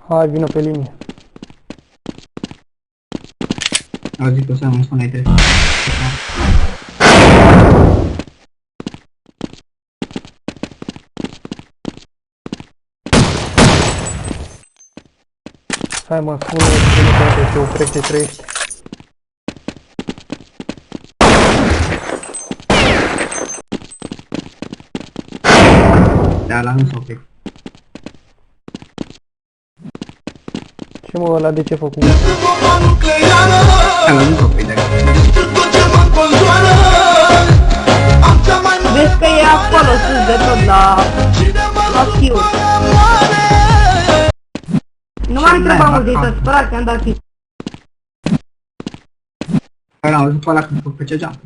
Hai, vină pe linie. Zic că să nu spune trebuie. Hai mă, spune ce oprește trăiește. Da, la nu s-o pic. Ce mă, ăla de ce făcut? Da, la nu s-o pic, dacă. Vezi că e acolo sus de tot la fiu. Nu mai întreba muzică, spărat că am dat fiu. Păi l-am văzut pe ăla când făcea geam.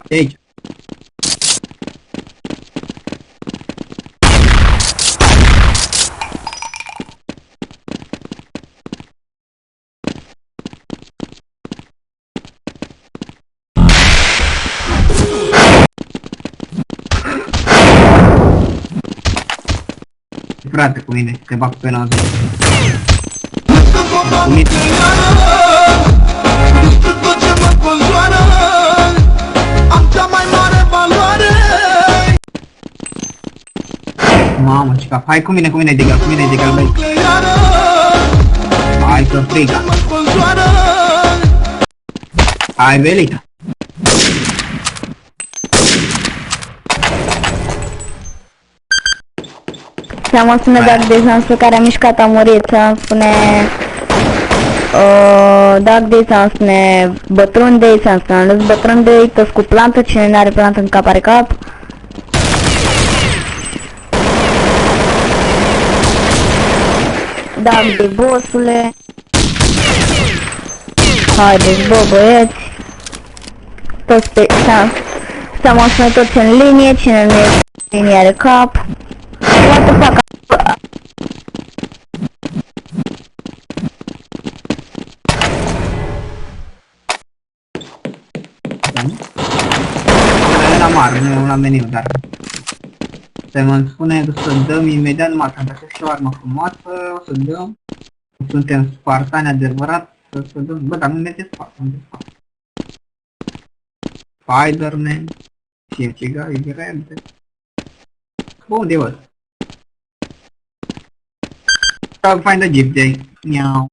De aici. Frate cu mine, te bag pe nază. Cu mine. Mamă, ce cap. Hai cu mine, Digal, băi. Hai că friga. Hai, Belita. Ți-am spune Dark Days, pe care a mișcat a murit, ți-am spune Dark Days, ți-am spune Bătrân Day, ți-am spune ales Bătrân Day, tăs cu plantă, cine n-are plantă în cap are cap. Dark Day, bossule. Haideți, bă, băieți. Toți pe... ți-am spune toți în linie, cine nu e în linie are cap. What the fuck? Era mare, nu la meniu, dar se mă spune să dăm imediat numai când găsesc o armă frumoasă, o să dăm. Suntem spartani adevărat, să dăm. Bă, dar nu merge spart, nu merge spart. Spider-Man, Cinciga, e grande. Bă, unde e ăsta? Find a jeep day. Meow.